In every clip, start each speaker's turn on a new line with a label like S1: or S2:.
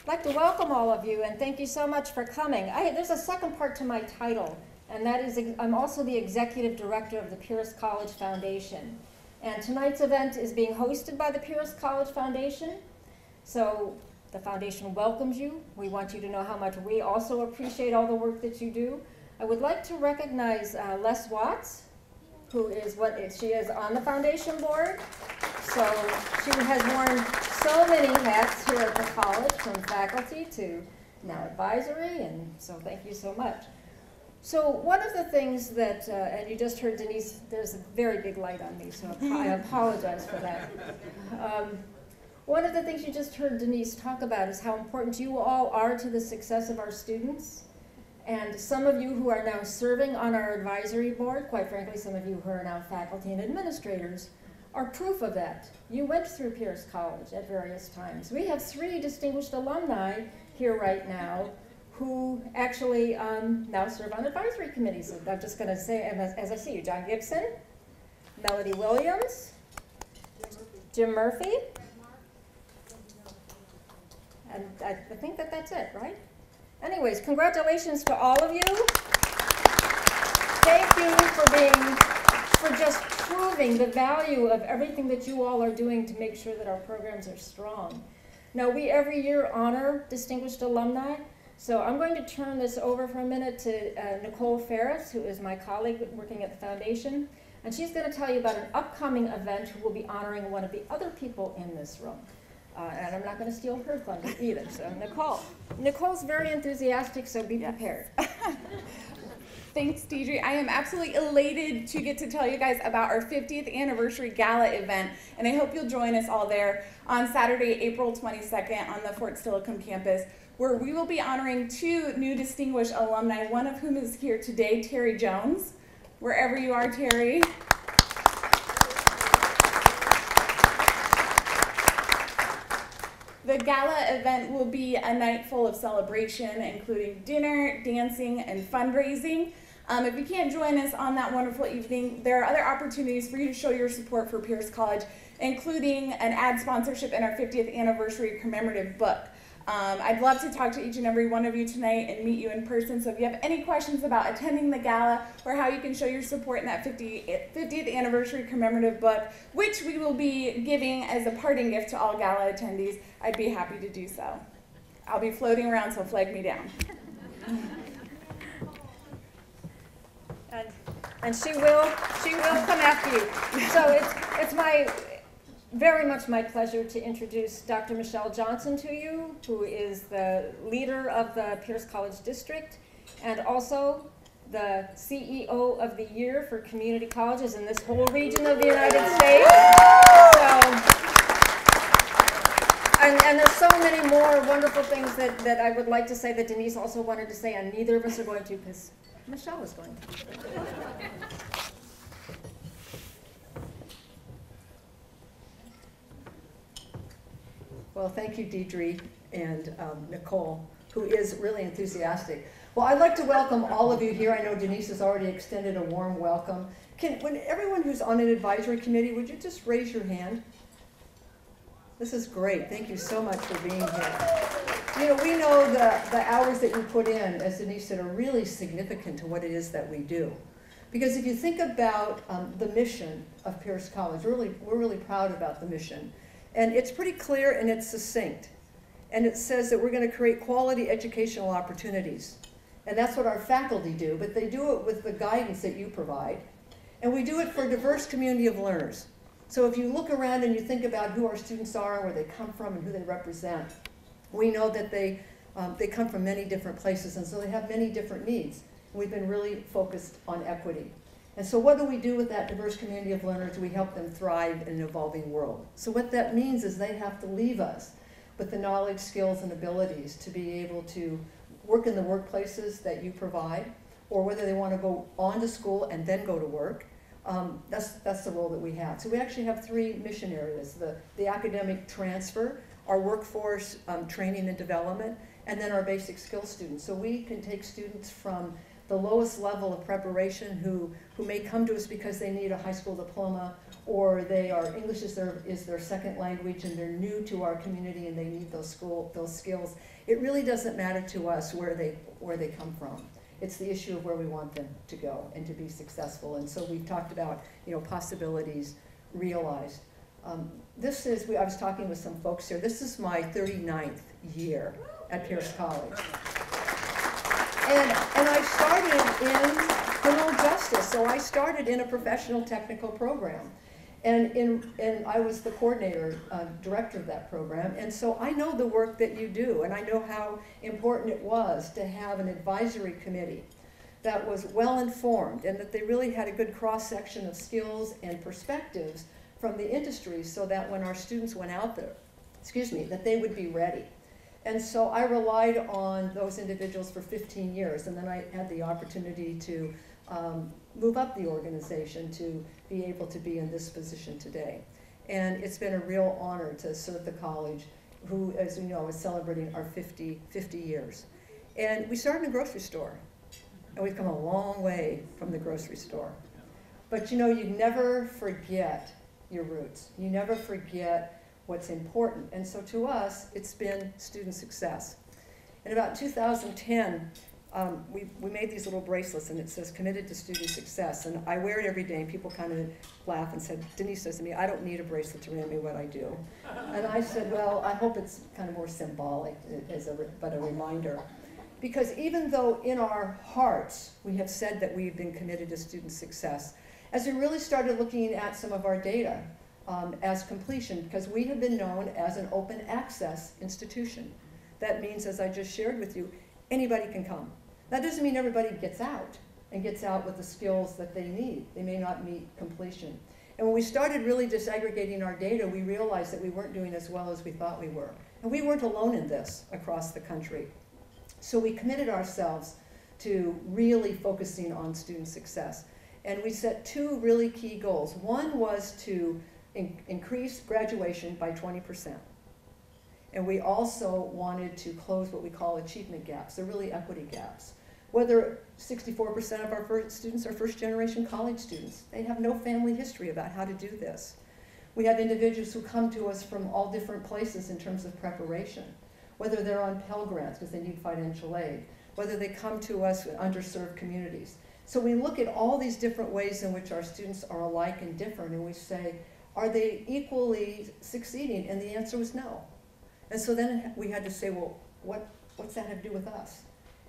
S1: I'd like to welcome all of you and thank you so much for coming. There's a second part to my title, and that is I'm also the Executive Director of the Pierce College Foundation. And tonight's event is being hosted by the Pierce College Foundation. So the foundation welcomes you. We want you to know how much we also appreciate all the work that you do. I would like to recognize Les Watts, who is she is on the foundation board. So she has worn so many hats here at the college, from faculty to now advisory, and so thank you so much. So one of the things that, and you just heard Denise, there's a very big light on me, so I apologize for that. One of the things you just heard Denise talk about is how important you all are to the success of our students. And some of you who are now serving on our advisory board, quite frankly, some of you who are now faculty and administrators, are proof of that. You went through Pierce College at various times. We have 3 distinguished alumni here right now who actually now serve on advisory committees. And I'm just going to say, as I see you, John Gibson, Melody Williams, Jim Murphy, and I think that's it, right? Anyways, congratulations to all of you. Thank you for just proving the value of everything that you all are doing to make sure that our programs are strong. Now, we every year honor distinguished alumni, so I'm going to turn this over for a minute to Nicole Ferris, who is my colleague working at the foundation, and she's going to tell you about an upcoming event who will be honoring one of the other people in this room. And I'm not going to steal her thunder either, so Nicole. Nicole's very enthusiastic, so be prepared.
S2: Thanks, Deidre. I am absolutely elated to get to tell you guys about our 50th anniversary gala event, and I hope you'll join us all there on Saturday, April 22nd on the Fort Steilacoom campus, where we will be honoring 2 new distinguished alumni, one of whom is here today, Terry Jones. Wherever you are, Terry. The gala event will be a night full of celebration, including dinner, dancing, and fundraising. If you can't join us on that wonderful evening, there are other opportunities for you to show your support for Pierce College, including an ad sponsorship in our 50th anniversary commemorative book. I'd love to talk to each and every one of you tonight and meet you in person, so if you have any questions about attending the gala or how you can show your support in that 50th anniversary commemorative book, which we will be giving as a parting gift to all gala attendees, I'd be happy to do so. I'll be floating around, so flag me down.
S1: And she will come after you. So it's very much my pleasure to introduce Dr. Michelle Johnson to you, who is the leader of the Pierce College District and also the CEO of the Year for community colleges in this whole region of the United States. And there's so many more wonderful things that I would like to say that Denise also wanted to say, and neither of us are going to because Michelle is going to.
S3: Well, thank you, Deidre and Nicole, who is really enthusiastic. Well, I'd like to welcome all of you here. I know Denise has already extended a warm welcome. When everyone who's on an advisory committee, would you just raise your hand? This is great. Thank you so much for being here. You know, we know the hours that you put in, as Denise said, are really significant to what it is that we do. Because if you think about the mission of Pierce College, we're really proud about the mission. And it's pretty clear and it's succinct. And it says that we're going to create quality educational opportunities. And that's what our faculty do, but they do it with the guidance that you provide. And we do it for a diverse community of learners. So if you look around and you think about who our students are, where they come from, and who they represent, we know that they come from many different places, and so they have many different needs. And we've been really focused on equity. And so what do we do with that diverse community of learners? We help them thrive in an evolving world. So what that means is they have to leave us with the knowledge, skills, and abilities to be able to work in the workplaces that you provide, or whether they want to go on to school and then go to work. That's the role that we have. So we actually have 3 mission areas: the academic transfer, our workforce training and development, and then our basic skills students. So we can take students from the lowest level of preparation who may come to us because they need a high school diploma, or English is their second language and they're new to our community and they need those skills. It really doesn't matter to us where they come from. It's the issue of where we want them to go and to be successful. And so we've talked about, possibilities realized. I was talking with some folks here. This is my 39th year at Pierce College. And I started in criminal justice, so I started in a professional technical program. And I was the coordinator, director of that program, and so I know the work that you do, and I know how important it was to have an advisory committee that was well informed and that they really had a good cross-section of skills and perspectives from the industry so that when our students went out there, that they would be ready. And so I relied on those individuals for 15 years, and then I had the opportunity to move up the organization to be able to be in this position today. And it's been a real honor to serve the college, who, as you know, is celebrating our 50 years. And we started in a grocery store, and we've come a long way from the grocery store. But you never forget your roots. You never forget what's important. And so to us, it's been student success. In about 2010, we made these little bracelets, and it says committed to student success. And I wear it every day, and people kind of laugh and said, Denise says to me, I don't need a bracelet to remind me what I do. And I said, well, I hope it's kind of more symbolic, but a reminder. Because even though in our hearts we have said that we've been committed to student success, as we really started looking at some of our data as completion, because we have been known as an open access institution. That means, as I just shared with you, anybody can come. That doesn't mean everybody gets out and gets out with the skills that they need. They may not meet completion. And when we started really disaggregating our data, we realized that we weren't doing as well as we thought we were. And we weren't alone in this across the country. So we committed ourselves to really focusing on student success. And we set two really key goals. One was to increase graduation by 20%. And we also wanted to close what we call achievement gaps. They're really equity gaps. Whether 64% of our students are first-generation college students. They have no family history about how to do this. We have individuals who come to us from all different places in terms of preparation. Whether they're on Pell Grants because they need financial aid. Whether they come to us in underserved communities. So we look at all these different ways in which our students are alike and different, and we say, are they equally succeeding? And the answer was no. And so then we had to say, well, what's that have to do with us?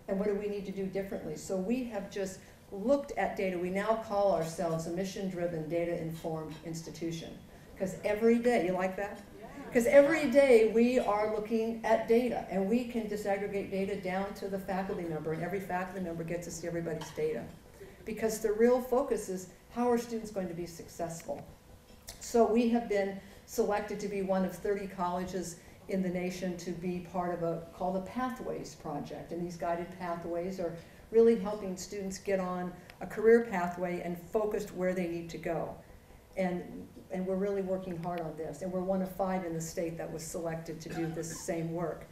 S3: And what do we need to do differently? So we have just looked at data. We now call ourselves a mission-driven, data-informed institution. Because every day, you like that? Because every day we are looking at data, and we can disaggregate data down to the faculty member, and every faculty member gets to see everybody's data. Because the real focus is, how are students going to be successful? So we have been selected to be one of 30 colleges in the nation to be part of called a Pathways project. And these guided pathways are really helping students get on a career pathway and focused where they need to go. And we're really working hard on this. And we're one of 5 in the state that was selected to do this same work.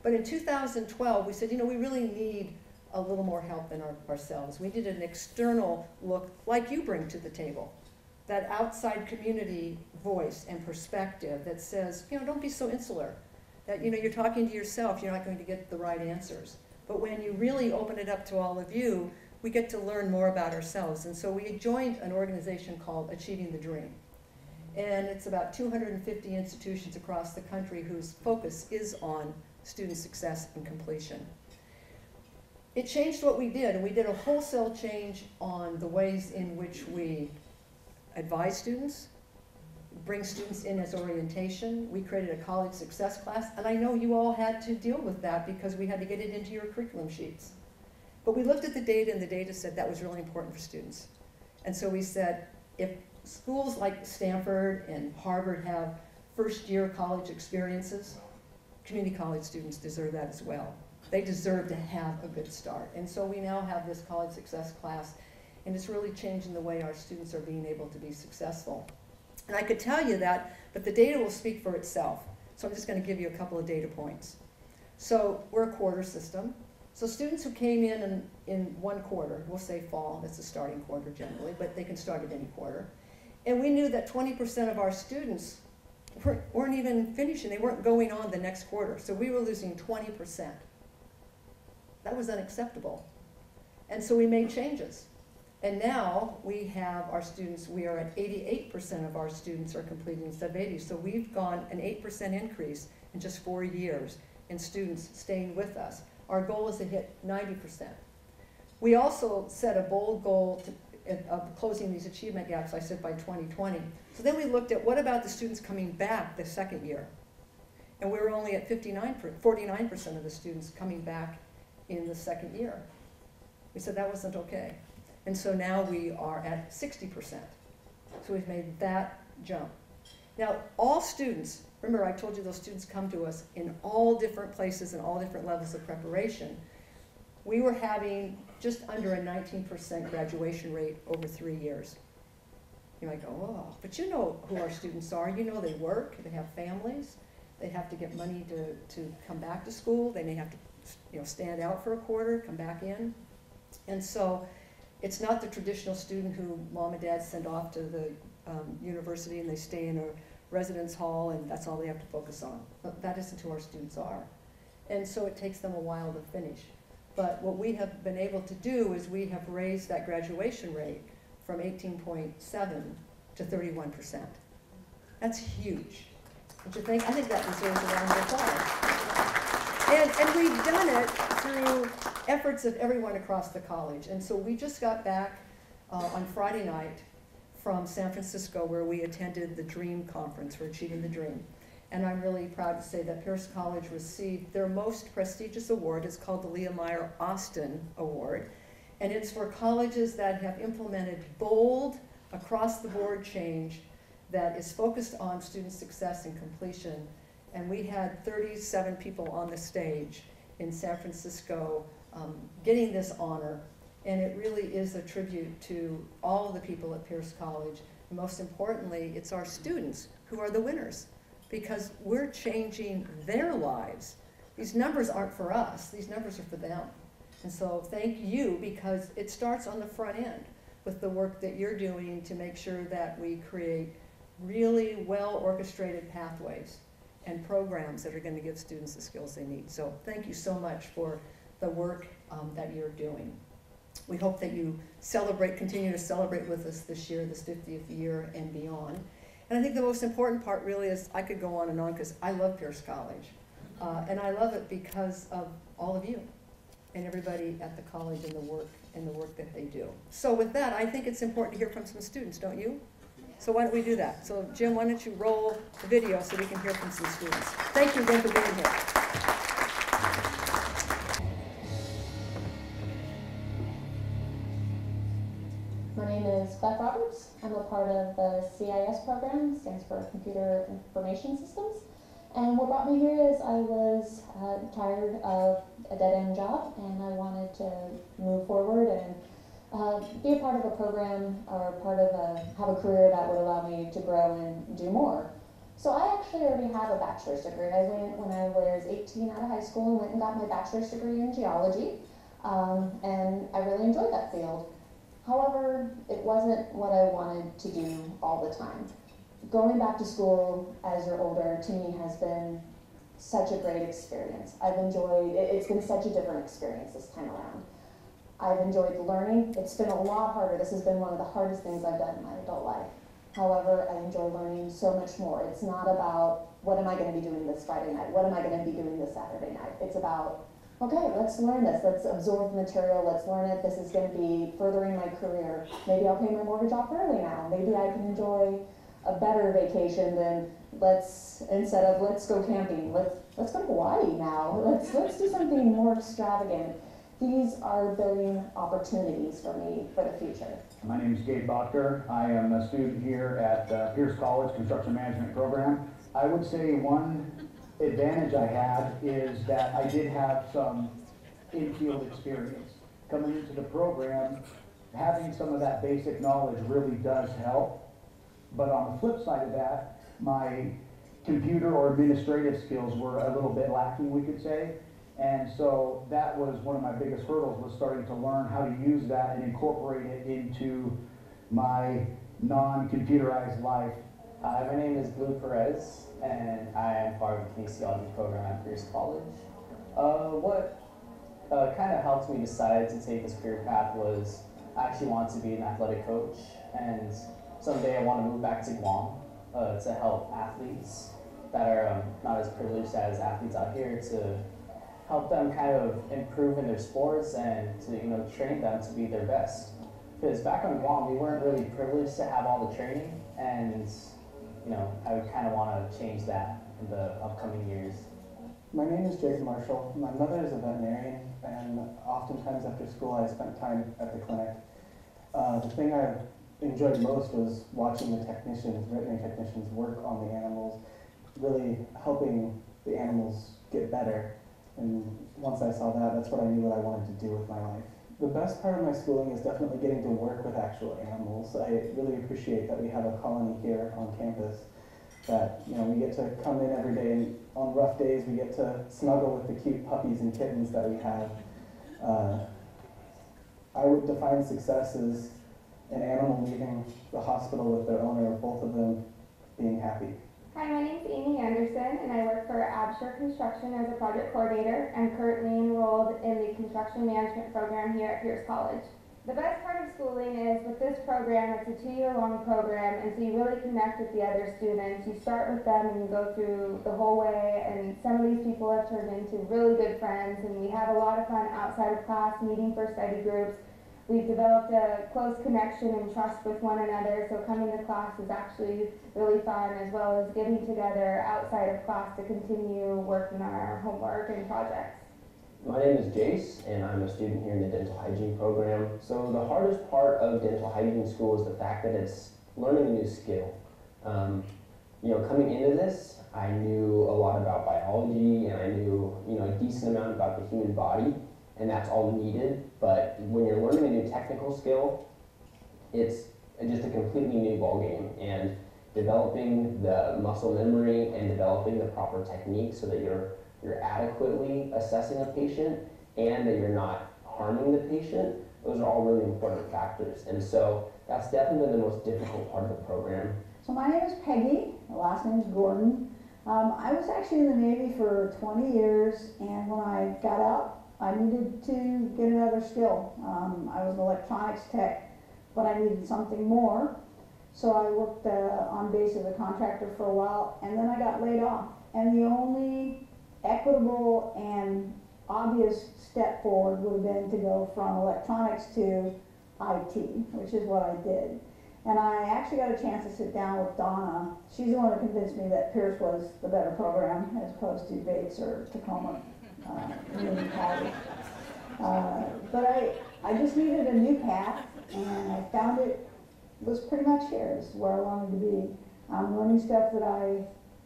S3: But in 2012, we said, we really need a little more help than ourselves. We did an external look like you bring to the table. That outside community voice and perspective that says, don't be so insular. That, you're talking to yourself, you're not going to get the right answers. But when you really open it up to all of you, we get to learn more about ourselves. And so we joined an organization called Achieving the Dream. And it's about 250 institutions across the country whose focus is on student success and completion. It changed what we did, and we did a wholesale change on the ways in which we advise students, bring students in as orientation. We created a college success class, and I know you all had to deal with that because we had to get it into your curriculum sheets. But we looked at the data, and the data said that was really important for students. And so we said, if schools like Stanford and Harvard have first-year college experiences, community college students deserve that as well. They deserve to have a good start. And so we now have this college success class, and it's really changing the way our students are being able to be successful. And I could tell you that, but the data will speak for itself. So I'm just going to give you a couple of data points. So we're a quarter system. So students who came in one quarter, we'll say fall, that's the starting quarter generally, but they can start at any quarter. And we knew that 20% of our students weren't even finishing, they weren't going on the next quarter. So we were losing 20%. That was unacceptable. And so we made changes. And now we have our students, we are at 88% of our students are completing sub-80. So we've gone an 8% increase in just 4 years in students staying with us. Our goal is to hit 90%. We also set a bold goal of closing these achievement gaps, I said by 2020. So then we looked at what about the students coming back the second year? And we were only at 49% of the students coming back in the second year. We said that wasn't okay. And so now we are at 60%. So we've made that jump. Now, all students, remember I told you those students come to us in all different places and all different levels of preparation. We were having just under a 19% graduation rate over 3 years. You might go, oh, but you know who our students are. You know they work, they have families, they have to get money to come back to school, they may have to stand out for a quarter, come back in. And so it's not the traditional student who mom and dad send off to the university and they stay in a residence hall and that's all they have to focus on. But that isn't who our students are. And so it takes them a while to finish. But what we have been able to do is we have raised that graduation rate from 18.7 to 31%. That's huge. Don't you think? I think that deserves a round of applause. And we've done it through efforts of everyone across the college. And so we just got back on Friday night from San Francisco where we attended the DREAM conference for Achieving the Dream. And I'm really proud to say that Pierce College received their most prestigious award. It's called the Leah Meyer Austin Award. And it's for colleges that have implemented bold, across-the-board change that is focused on student success and completion. And we had 37 people on the stage in San Francisco getting this honor. And it really is a tribute to all of the people at Pierce College. And most importantly, it's our students who are the winners because we're changing their lives. These numbers aren't for us, these numbers are for them. And so thank you because it starts on the front end with the work that you're doing to make sure that we create really well-orchestrated pathways and programs that are going to give students the skills they need. So thank you so much for the work that you're doing. We hope that you continue to celebrate with us this year, this 50th year and beyond. And I think the most important part really is, I could go on and on because I love Pierce College. And I love it because of all of you and everybody at the college and the work that they do. So with that, I think it's important to hear from some students, don't you? So why don't we do that? So Jim, why don't you roll the video so we can hear from some students. Thank you again for being here.
S4: My name is Beth Roberts. I'm a part of the CIS program, stands for Computer Information Systems. And what brought me here is I was tired of a dead-end job and I wanted to move forward and be a part of a program or have a career that would allow me to grow and do more. So I actually already have a bachelor's degree. I went when I was 18 out of high school and went and got my bachelor's degree in geology. And I really enjoyed that field. However, it wasn't what I wanted to do all the time. Going back to school as you're older, to me, has been such a great experience. I've enjoyed, it's been such a different experience this time around. I've enjoyed learning. It's been a lot harder. This has been one of the hardest things I've done in my adult life. However, I enjoy learning so much more. It's not about, what am I going to be doing this Friday night? What am I going to be doing this Saturday night? It's about, okay, let's learn this. Let's absorb the material. Let's learn it. This is going to be furthering my career. Maybe I'll pay my mortgage off early now. Maybe I can enjoy a better vacation than instead of let's go camping. Let's go to Hawaii now. Let's do something more extravagant. These are building opportunities for me for the future.
S5: My name is Gabe Botker. I am a student here at Pierce College Construction Management Program. I would say one advantage I had is that I did have some in-field experience. Coming into the program, having some of that basic knowledge really does help. But on the flip side of that, my computer or administrative skills were a little bit lacking, we could say. And so that was one of my biggest hurdles, was starting to learn how to use that and incorporate it into my non-computerized life.
S6: Hi, my name is Blue Perez, and I am part of the kinesiology program at Pierce College. What kind of helped me decide to take this career path was I actually want to be an athletic coach, and someday I want to move back to Guam to help athletes that are not as privileged as athletes out here, to help them kind of improve in their sports and to train them to be their best. Because back on Guam, we weren't really privileged to have all the training, and I would kind of want to change that in the upcoming years.
S7: My name is Jake Marshall. My mother is a veterinarian, and oftentimes after school I spent time at the clinic. The thing I enjoyed most was watching the veterinary technicians work on the animals, really helping the animals get better. And once I saw that, that's what I knew what I wanted to do with my life. The best part of my schooling is definitely getting to work with actual animals. I really appreciate that we have a colony here on campus, that we get to come in every day, and on rough days we get to snuggle with the cute puppies and kittens that we have. I would define success as an animal leaving the hospital with their owner, both of them being happy.
S8: Hi, my name is Amy Anderson, and I work for Absher Construction as a project coordinator. I'm currently enrolled in the construction management program here at Pierce College. The best part of schooling is with this program, it's a 2-year-long program, and so you really connect with the other students. You start with them and you go through the whole way, and some of these people have turned into really good friends, and we have a lot of fun outside of class, meeting for study groups. We've developed a close connection and trust with one another, so coming to class is actually really fun, as well as getting together outside of class to continue working on our homework and projects.
S9: My name is Jace, and I'm a student here in the dental hygiene program. So the hardest part of dental hygiene school is the fact that it's learning a new skill. Coming into this, I knew a lot about biology, and I knew a decent amount about the human body, and that's all needed. But when you're learning a new technical skill, it's just a completely new ballgame, and developing the muscle memory and developing the proper technique so that you're adequately assessing a patient and that you're not harming the patient, those are all really important factors. And so that's definitely the most difficult part of the program.
S10: So my name is Peggy, my last name is Gordon. I was actually in the Navy for 20 years, and when I got out, I needed to get another skill. I was an electronics tech, but I needed something more. So I worked on base as a contractor for a while, and then I got laid off. And the only equitable and obvious step forward would have been to go from electronics to IT, which is what I did. And I actually got a chance to sit down with Donna. She's the one who convinced me that Pierce was the better program as opposed to Bates or Tacoma Community College. But I just needed a new path, and I found it was pretty much here, is where I wanted to be. I'm learning stuff that I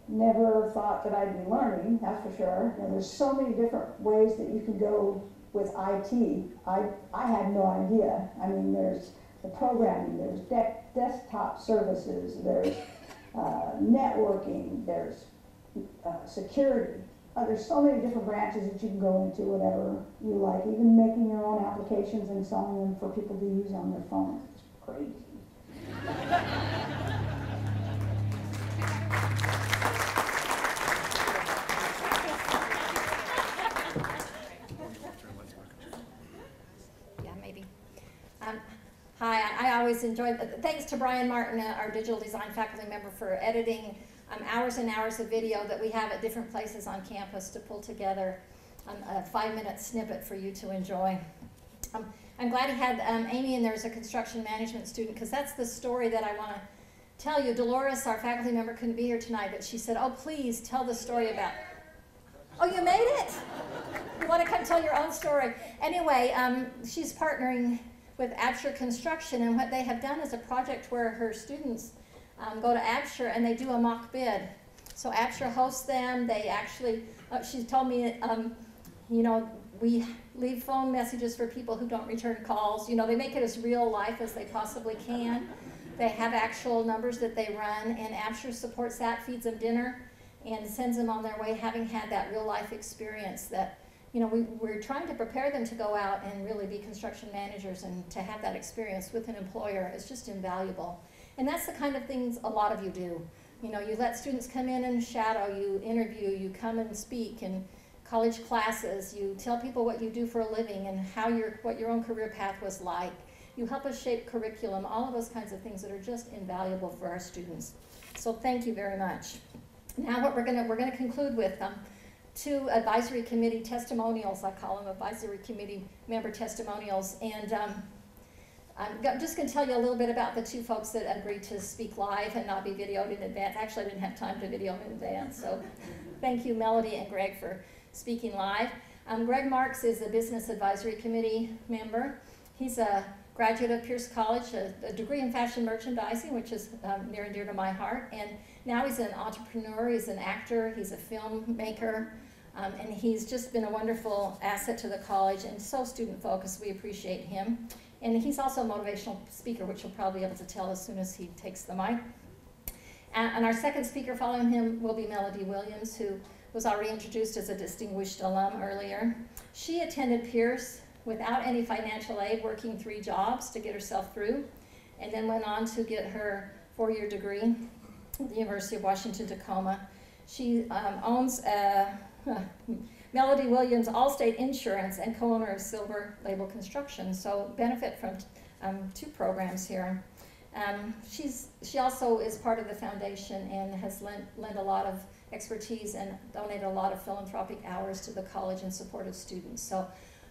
S10: never thought that I'd be learning, that's for sure. And there's so many different ways that you can go with IT. I had no idea. I mean, there's the programming, there's desktop services, there's networking, there's security. There's so many different branches that you can go into, whatever you like, even making your own applications and selling them for people to use on their phones. It's crazy.
S1: Yeah, maybe. Hi, I always enjoy, thanks to Brian Martin, our digital design faculty member, for editing hours and hours of video that we have at different places on campus to pull together a 5-minute snippet for you to enjoy. I'm glad he had Amy in there as a construction management student, because that's the story that I want to tell you. Dolores, our faculty member, couldn't be here tonight, but she said, oh, please tell the story about. Oh, you made it? You want to come tell your own story? Anyway, she's partnering with Absher Construction, and what they have done is a project where her students go to Absher and they do a mock bid. So Absher hosts them. They actually, she told me, we leave phone messages for people who don't return calls. They make it as real life as they possibly can. They have actual numbers that they run, and Absher supports that, feeds them dinner, and sends them on their way, having had that real life experience that you know, we're trying to prepare them to go out and really be construction managers, and to have that experience with an employer is just invaluable. And that's the kind of things a lot of you do. You know, you let students come in and shadow, you interview, you come and speak in college classes, you tell people what you do for a living and what your own career path was like. You help us shape curriculum, all of those kinds of things that are just invaluable for our students. So thank you very much. Now what we're gonna conclude with 2 advisory committee testimonials. I call them advisory committee member testimonials. And I'm just going to tell you a little bit about the 2 folks that agreed to speak live and not be videoed in advance. Actually, I didn't have time to video them in advance. So thank you, Melody and Greg, for speaking live. Greg Marks is a business advisory committee member. He's a graduate of Pierce College, a degree in fashion merchandising, which is near and dear to my heart. And now he's an entrepreneur, he's an actor, he's a filmmaker. And he's just been a wonderful asset to the college and so student focused. We appreciate him. And he's also a motivational speaker, which you'll probably be able to tell as soon as he takes the mic. And our second speaker following him will be Melody Williams, who was already introduced as a distinguished alum earlier. She attended Pierce without any financial aid, working 3 jobs to get herself through, and then went on to get her 4-year degree at the University of Washington, Tacoma. She owns Melody Williams Allstate Insurance and co-owner of Silver Label Construction, so benefit from 2 programs here. She also is part of the foundation and has lent a lot of expertise and donated a lot of philanthropic hours to the college in support of students. So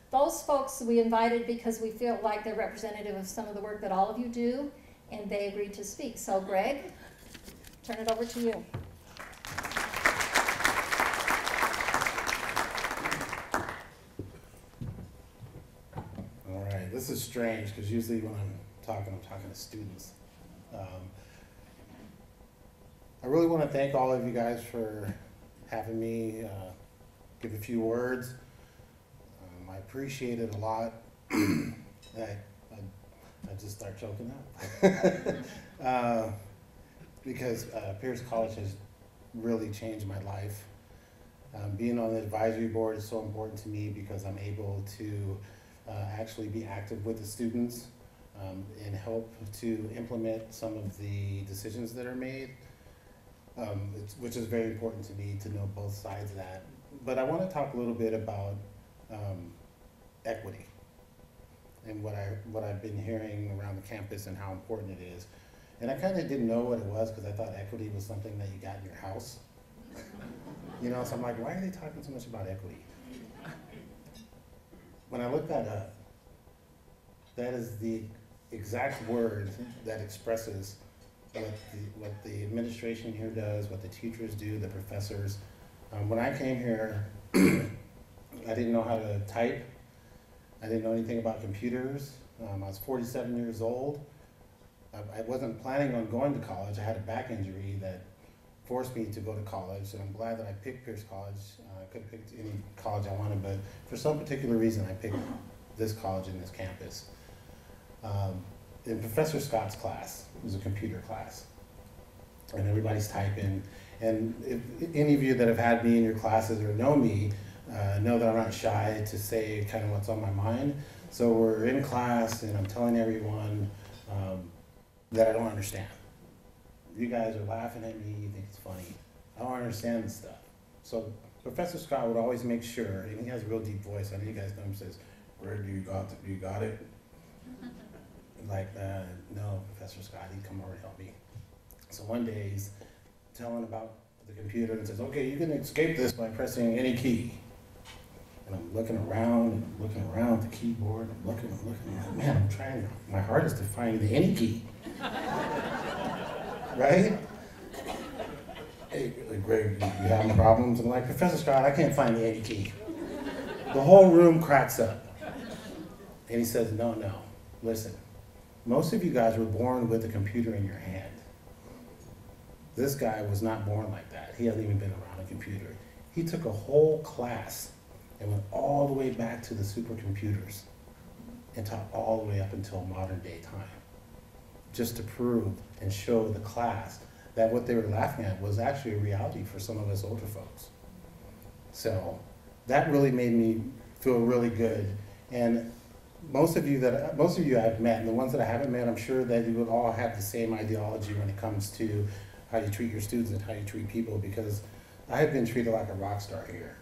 S1: those folks we invited because we feel like they're representative of some of the work that all of you do, and they agreed to speak. So Greg, turn it over to you.
S11: This is strange because usually when I'm talking to students. I really want to thank all of you guys for having me give a few words. I appreciate it a lot. I just start choking up because Pierce College has really changed my life. Being on the advisory board is so important to me because I'm able to actually be active with the students and help to implement some of the decisions that are made, which is very important to me to know both sides of that. But I want to talk a little bit about equity and what I've been hearing around the campus and how important it is. And I kind of didn't know what it was because I thought equity was something that you got in your house. You know, so I'm like, why are they talking so much about equity? When I looked that up, that is the exact word that expresses what the administration here does, what the teachers do, the professors. When I came here, I didn't know how to type. I didn't know anything about computers. I was 47 years old. I wasn't planning on going to college. I had a back injury that forced me to go to college, and I'm glad that I picked Pierce College. I could have picked any college I wanted, but for some particular reason I picked this college and this campus. In Professor Scott's class, it was a computer class, and everybody's typing, and if any of you that have had me in your classes or know me, know that I'm not shy to say kind of what's on my mind. So we're in class, and I'm telling everyone that I don't understand. You guys are laughing at me, you think it's funny. I don't understand this stuff. So Professor Scott would always make sure, and he has a real deep voice, I know you guys know him, says, Greg, you got it? Like, no, Professor Scott, he'd come over and help me. So one day he's telling about the computer and says, okay, you can escape this by pressing any key. And I'm looking around the keyboard, I'm looking, man, I'm trying my hardest to find the any key. Right? Hey, Greg, you having problems? I'm like, Professor Scott, I can't find the any key. The whole room cracks up. And he says, no, listen. Most of you guys were born with a computer in your hand. This guy was not born like that. He hasn't even been around a computer. He took a whole class and went all the way back to the supercomputers and taught all the way up until modern day time, just to prove and show the class that what they were laughing at was actually a reality for some of us older folks. So that really made me feel really good. And most of you I've met, and the ones that I haven't met, I'm sure that you would all have the same ideology when it comes to how you treat your students and how you treat people, because I have been treated like a rock star here.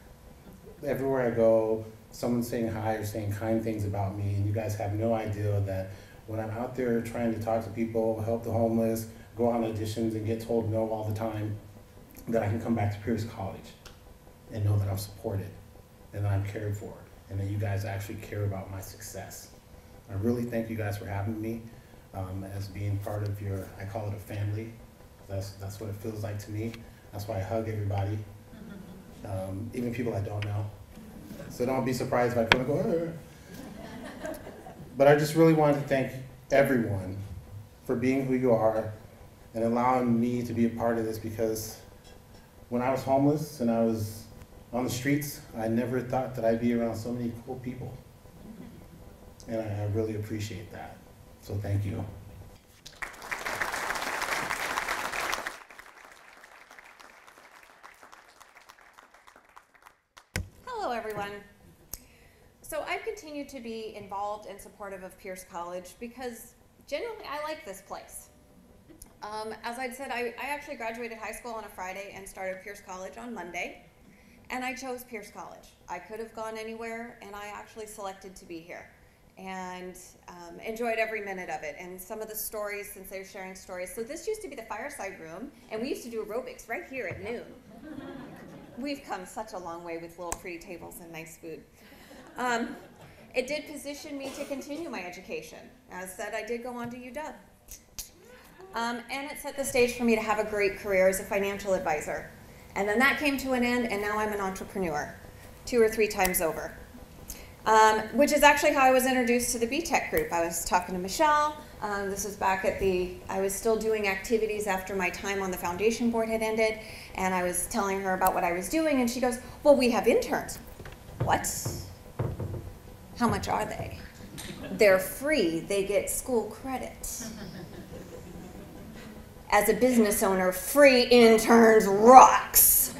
S11: Everywhere I go, someone's saying hi or saying kind things about me, and you guys have no idea that when I'm out there trying to talk to people, help the homeless, go on auditions and get told no all the time, that I can come back to Pierce College and know that I'm supported and that I'm cared for, and that you guys actually care about my success. I really thank you guys for having me as being part of your, I call it a family. That's what it feels like to me. That's why I hug everybody, even people I don't know. So don't be surprised if I come and go, "Arr." But I just really wanted to thank everyone for being who you are and allowing me to be a part of this, because when I was homeless and I was on the streets, I never thought that I'd be around so many cool people. And I really appreciate that. So thank you.
S12: Hello, everyone. So I've continued to be involved and supportive of Pierce College because genuinely I like this place. As I'd said, I actually graduated high school on a Friday and started Pierce College on Monday, and I chose Pierce College. I could have gone anywhere, and I actually selected to be here, and enjoyed every minute of it. And some of the stories, since they were sharing stories, so this used to be the fireside room, and we used to do aerobics right here at noon. We've come such a long way with little pretty tables and nice food. It did position me to continue my education. As said, I did go on to UW. And it set the stage for me to have a great career as a financial advisor. And then that came to an end, and now I'm an entrepreneur 2 or 3 times over. Which is actually how I was introduced to the BTech group. I was talking to Michelle. This was back at I was still doing activities after my time on the foundation board had ended, and I was telling her about what I was doing, and she goes, "Well, we have interns." What? How much are they? They're free. They get school credit. As a business owner, free interns rocks.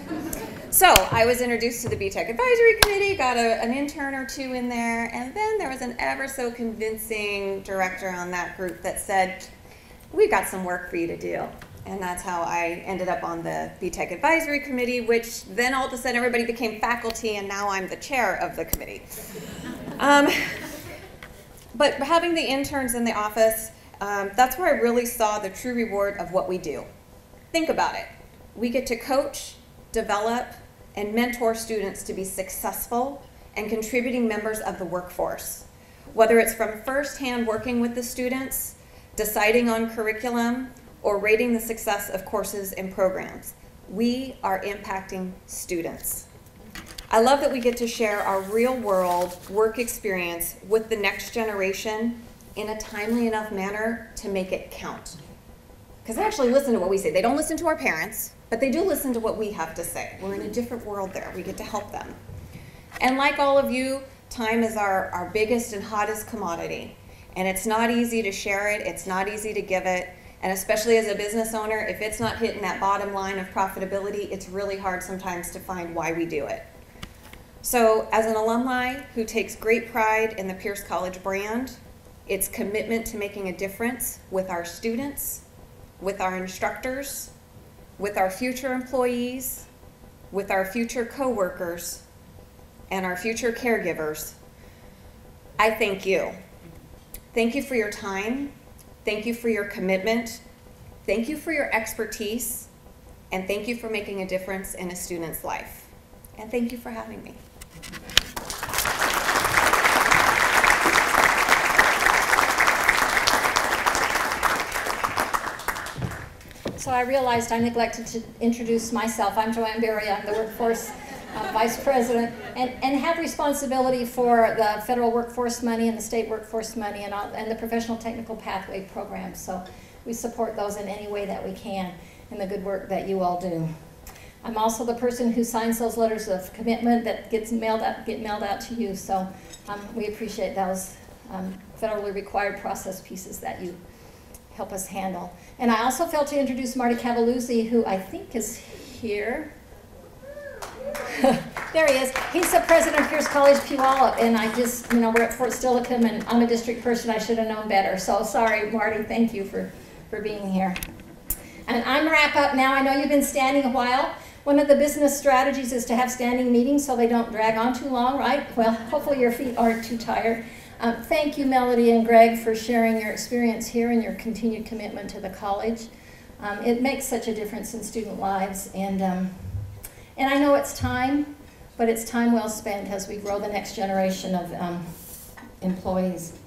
S12: So I was introduced to the BTech Advisory Committee, got an intern or 2 in there, and then there was an ever so convincing director on that group that said, "We've got some work for you to do." And that's how I ended up on the BTech Advisory Committee, which then all of a sudden everybody became faculty, and now I'm the chair of the committee. But having the interns in the office, that's where I really saw the true reward of what we do. Think about it. We get to coach, develop, and mentor students to be successful and contributing members of the workforce. Whether it's from firsthand working with the students, deciding on curriculum, or rating the success of courses and programs, we are impacting students. I love that we get to share our real-world work experience with the next generation in a timely enough manner to make it count. Because they actually listen to what we say. They don't listen to our parents, but they do listen to what we have to say. We're in a different world there. We get to help them. And like all of you, time is our biggest and hottest commodity. And it's not easy to share it. It's not easy to give it. And especially as a business owner, if it's not hitting that bottom line of profitability, it's really hard sometimes to find why we do it. So as an alumni who takes great pride in the Pierce College brand, its commitment to making a difference with our students, with our instructors, with our future employees, with our future coworkers, and our future caregivers, I thank you. Thank you for your time. Thank you for your commitment. Thank you for your expertise. And thank you for making a difference in a student's life. And thank you for having me.
S1: So I realized I neglected to introduce myself. I'm Joanne Berry. I'm the Workforce Vice President and have responsibility for the federal workforce money and the state workforce money and the professional technical pathway programs. So we support those in any way that we can in the good work that you all do. I'm also the person who signs those letters of commitment that get mailed out to you. So we appreciate those federally required process pieces that you help us handle. And I also failed to introduce Marty Cavalluzzi, who I think is here. There he is. He's the president of Pierce College Puyallup, and I just, we're at Fort Steilacoom, and I'm a district person. I should have known better. So sorry, Marty. Thank you for being here. And I'm wrap up now. I know you've been standing a while. One of the business strategies is to have standing meetings so they don't drag on too long, right? Well, hopefully your feet aren't too tired. Thank you, Melody and Greg, for sharing your experience here and your continued commitment to the college. It makes such a difference in student lives, and I know it's time, but it's time well spent as we grow the next generation of employees.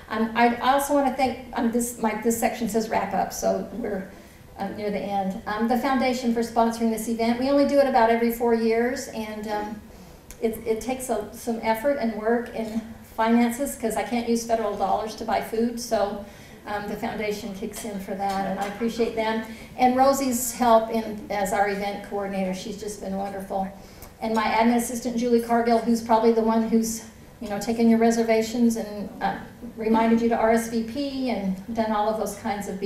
S1: I also want to thank, this section says wrap up, so we're near the end. The foundation for sponsoring this event. We only do it about every 4 years, and it takes some effort and work and finances, because I can't use federal dollars to buy food, so the foundation kicks in for that, and I appreciate them. And Rosie's help as our event coordinator, she's just been wonderful. And my admin assistant, Julie Cargill, who's probably the one who's taken your reservations and reminded you to RSVP and done all of those kinds of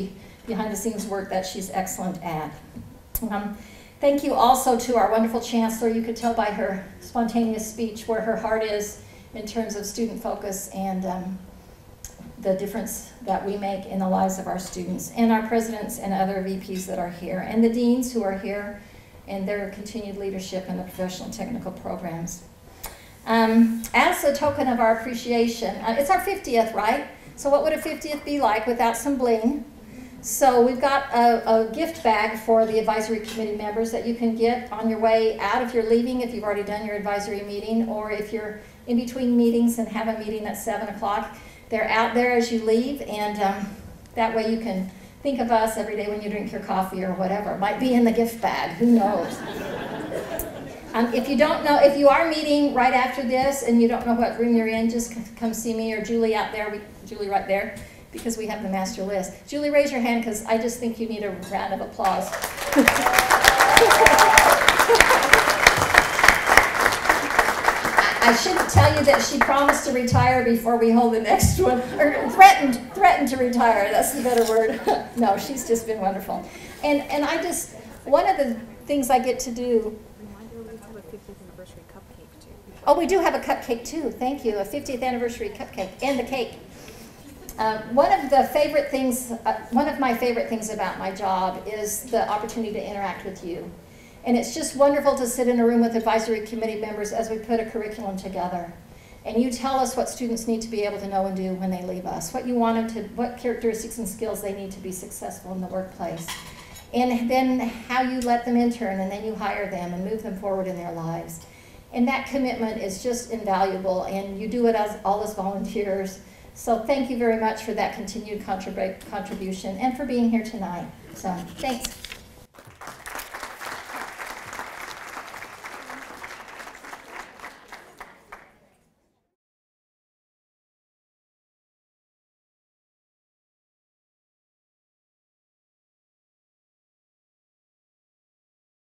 S1: behind-the-scenes work that she's excellent at. Thank you also to our wonderful chancellor. You could tell by her spontaneous speech where her heart is in terms of student focus and the difference that we make in the lives of our students, and our presidents and other VPs that are here, and the deans who are here, and their continued leadership in the professional and technical programs. As a token of our appreciation, it's our 50th, right? So what would a 50th be like without some bling? So we've got a gift bag for the advisory committee members that you can get on your way out if you're leaving, if you've already done your advisory meeting, or if you're in between meetings and have a meeting at 7 o'clock. They're out there as you leave, and that way you can think of us every day when you drink your coffee or whatever. It might be in the gift bag, who knows? If you don't know, if you are meeting right after this and you don't know what room you're in, just come see me or Julie out there, Julie right there, because we have the master list. Julie, raise your hand, because I just think you need a round of applause. I shouldn't tell you that she promised to retire before we hold the next one, or threatened to retire, that's the better word. No, she's just been wonderful. And one of the things I get to do. Oh, we do have a cupcake too, thank you, a 50th anniversary cupcake, and the cake. One of my favorite things about my job is the opportunity to interact with you. And it's just wonderful to sit in a room with advisory committee members as we put a curriculum together. And you tell us what students need to be able to know and do when they leave us, what characteristics and skills they need to be successful in the workplace. And then how you let them intern, and then you hire them and move them forward in their lives. And that commitment is just invaluable, and you do it all as volunteers. So thank you very much for that continued contribution and for being here tonight. So thanks.